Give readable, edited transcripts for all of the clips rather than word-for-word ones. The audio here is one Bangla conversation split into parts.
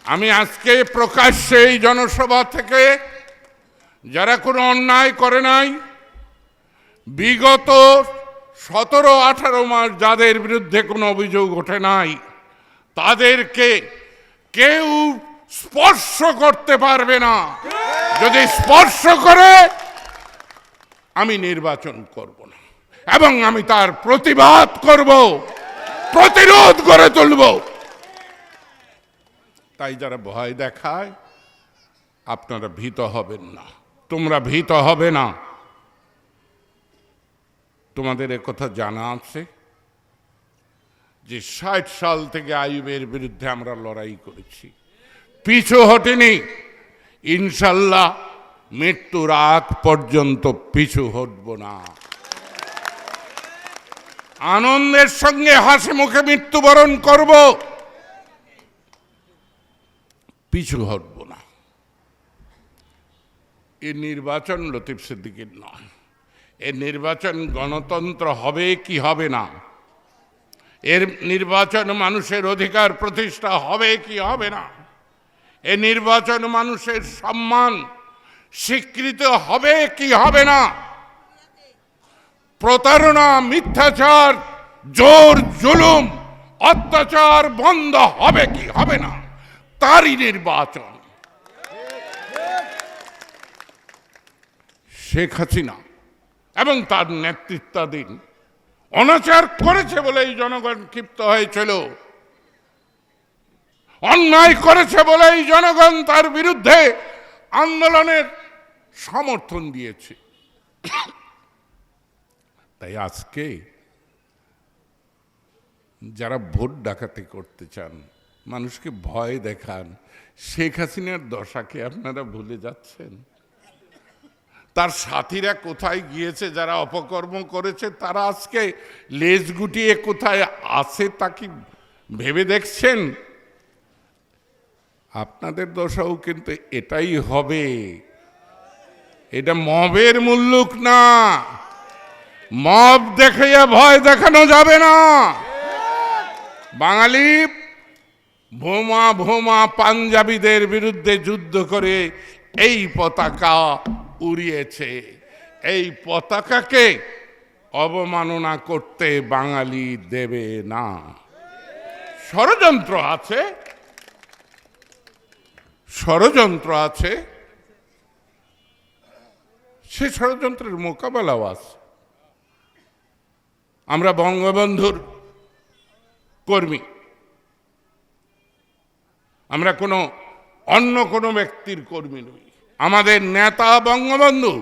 আমি আজকে প্রকাশ্যে এই জনসভা থেকে যারা কোনো অন্যায় করে নাই, বিগত 17-18 মাস যাদের বিরুদ্ধে কোনো অভিযোগ ওঠে নাই, তাদেরকে কেউ স্পর্শ করতে পারবে না। যদি স্পর্শ করে আমি নির্বাচন করব না, এবং আমি তার প্রতিবাদ করব, প্রতিরোধ করে তুলব। তাই যারা ভয় দেখায়, আপনারা ভীত হবেন না, তোমরা ভীত হবে না। তোমাদের একথা জানা আছে যে 60 সাল থেকে আইয়ুবের বিরুদ্ধে আমরা লড়াই করেছি, পিছু হটিনি। ইনশাল্লাহ মৃত্যুর আগ পর্যন্ত পিছু হটব না। আনন্দের সঙ্গে হাসি মুখে মৃত্যুবরণ করব, পিছু হটব না। এই নির্বাচন লতিফ সিদ্দিকীর নয়, এর নির্বাচন গণতন্ত্র হবে কি হবে না, এর নির্বাচন মানুষের অধিকার প্রতিষ্ঠা হবে কি হবে না, এ নির্বাচন মানুষের সম্মান স্বীকৃত হবে কি হবে না, প্রতারণা, মিথ্যাচার, জোর জুলুম, অত্যাচার বন্ধ হবে কি হবে না, তারই নির্বাচন। শেখ হাসিনা এবং তার নেতৃত্বাধীন অনাচার করেছে বলেই জনগণ ক্ষিপ্ত হয়েছিল, অন্যায় করেছে বলেই জনগণ তার বিরুদ্ধে আন্দোলনের সমর্থন দিয়েছে। তাই আজকে যারা ভোট ডাকাতি করতে চান, মানুষকে ভয় দেখান, শেখ হাসিনার দশাকে আপনারা ভুলে যাচ্ছেন। তার সাথীরা কোথায় গিয়েছে, যারা অপকর্ম করেছে, তারা আজকে লেজ গুটিয়ে কোথায় আছে তা কি ভেবে দেখছেন? আপনাদের দশাও কিন্তু এটাই হবে। এটা মবের মুল্লুক না, মব দেখাইয়া ভয় দেখানো যাবে না। বাঙালি ভোমা ভোমা পাঞ্জাবিদের বিরুদ্ধে যুদ্ধ করে এই পতাকা উড়িয়েছে। এই পতাকাকে অবমাননা করতে বাঙালি দেবে না। ষড়যন্ত্র আছে, ষড়যন্ত্র আছে, সে ষড়যন্ত্রের মোকাবেলাও আছে। আমরা বঙ্গবন্ধুর কর্মী, আমরা অন্য কোনো ব্যক্তির কর্মী নই। আমাদের নেতা বঙ্গবন্ধু,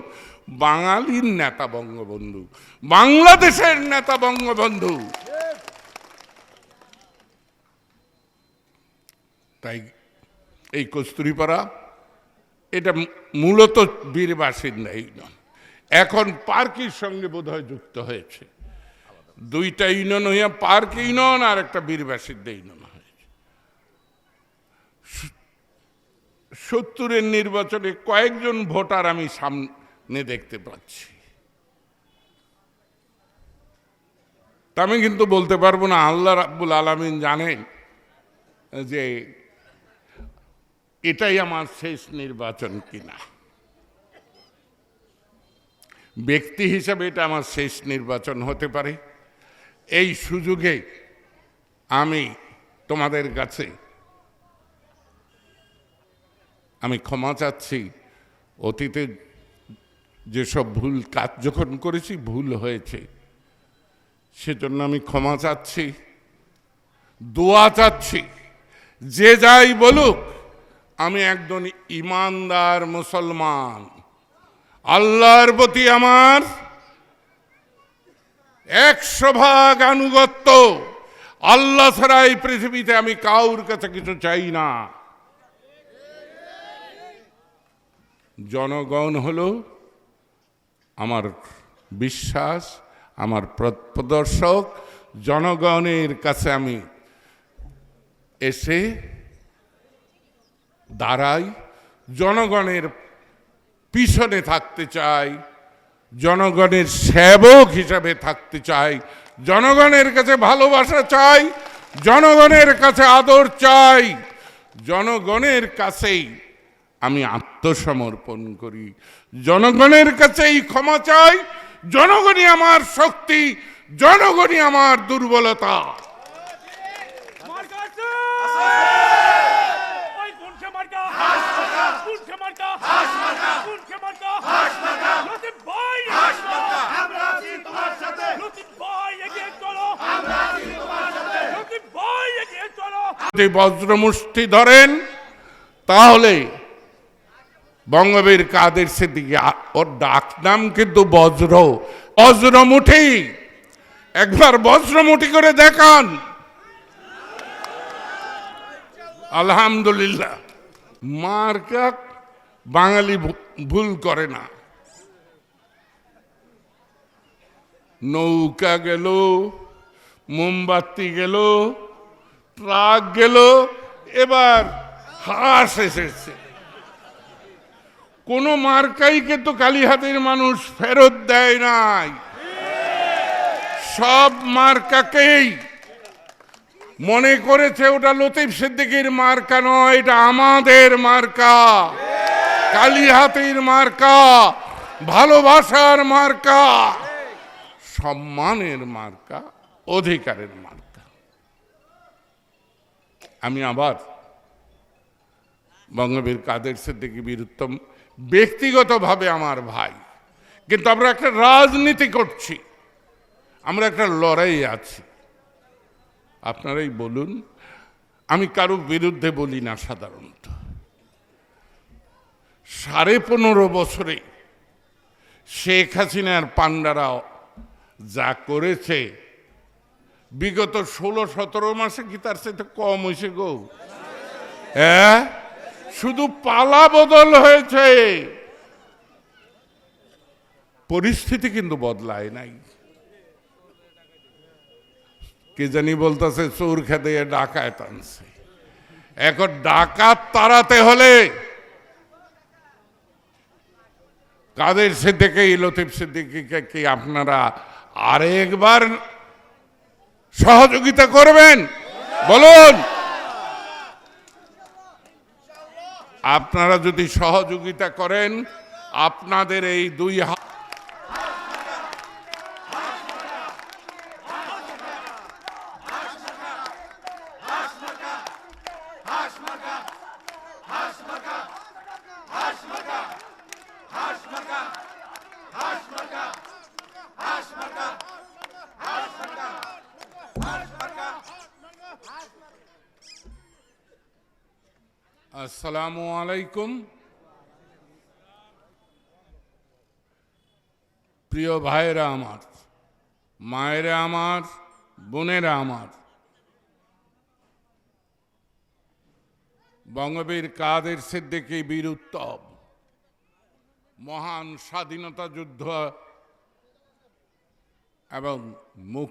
বাঙালির নেতা বঙ্গবন্ধু, বাংলাদেশের নেতা বঙ্গবন্ধু। তাই এই কস্তুরীপাড়া এটা মূলত বীর বাসিন্দা ইউনিয়ন, এখন পার্কের সঙ্গে বোধহয় যুক্ত হয়েছে। দুইটা ইউনিয়ন হইয়া পার্ক ইউনিয়ন আর একটা বীর বাসিন্দা ইউনিয়ন হয়েছে। 70-এর নির্বাচনে কয়েকজন ভোটার আমি সামনে দেখতে পাচ্ছি। তা আমি কিন্তু বলতে পারবো না। আল্লাহ রাব্বুল আলামিন জানেন যে এটাই আমার শেষ নির্বাচন কিনা। ব্যক্তি হিসাবে এটা আমার শেষ নির্বাচন হতে পারে। এই সুযোগে আমি তোমাদের কাছে আমি ক্ষমা চাচ্ছি। অতীতে যেসব ভুল কাজ যখন করেছি, ভুল হয়েছে, সেজন্য আমি ক্ষমা চাচ্ছি, দোয়া চাচ্ছি। যে যাই বলুক, আমি একজন ইমানদার মুসলমান। আল্লাহর প্রতি আমার 100% আনুগত্য। আল্লাহ ছাড়া এই পৃথিবীতে আমি কাউর কাছে কিছু চাই না। জনগণ হলো আমার বিশ্বাস, আমার প্রদর্শক। জনগণের কাছে আমি এসে দাঁড়াই, জনগণের পিছনে থাকতে চাই, জনগণের সেবক হিসাবে থাকতে চাই, জনগণের কাছে ভালোবাসা চাই, জনগণের কাছে আদর চাই, জনগণের কাছেই আমি আত্মসমর্পণ করি, জনগণের কাছেই ক্ষমা চাই। জনগণই আমার শক্তি, জনগণই আমার দুর্বলতা। যদি বজ্রমুষ্টি ধরেন তাহলে বঙ্গবীর কাদের সিদ্দিকী, ওর ডাক নাম কিন্তু বজ্র, বজ্রমুঠি। একবার বজ্রমুঠি করে দেখান। আলহামদুলিল্লাহ, মার্কা বাঙালি ভুল করে না। নৌকা গেল, মোমবাতি গেল, ট্রাক গেল, এবার হাঁস এসেছে। কোন মার্কাই কিন্তু কালীহাতির মানুষ ফেরত দেয় নাই। সব মার্কাকেই মনে করেছে ওটা লতিফ সিদ্দিকীর মার্কা নয়, এটা আমাদের মার্কা, কালীহাতির মার্কা, ভালোবাসার মার্কা, সম্মানের মার্কা, অধিকারের মার্কা। আমি আবার বঙ্গবীর কাদের সিদ্দিকী বীর উত্তম ব্যক্তিগতভাবে আমার ভাই, কিন্তু আমরা একটা রাজনীতি করছি, আমরা একটা লড়াই আছি। আপনারাই বলুন, আমি কারো বিরুদ্ধে বলি না সাধারণত। 15.5 বছরে শেখ হাসিনার পান্ডারা যা করেছে, বিগত 16-17 মাসে কি তার সাথে কম হয়েছে গো? হ্যাঁ, শুধু পালা বদল হয়েছে, পরিস্থিতি কিন্তু বদলায় নাই। কে জানি বলতেছে চোর খেতে ডাকাত আনছে। এখন ডাকাত তাড়াতে হলে কাদের সিদ্দিকী, লতিফ সিদ্দিকীকে কি আপনারা আরেকবার সহযোগিতা করবেন? বলুন। আপনারা যদি সহযোগিতা করেন, আপনাদের এই 2 হাত আসসালামু আলাইকুম। প্রিয় ভাইরা আমার, মায়েরা আমার, বোনেরা আমার, বঙ্গবীর কাদের সিদ্দিকী বীর উত্তম মহান স্বাধীনতা যুদ্ধ এবং মুক্তি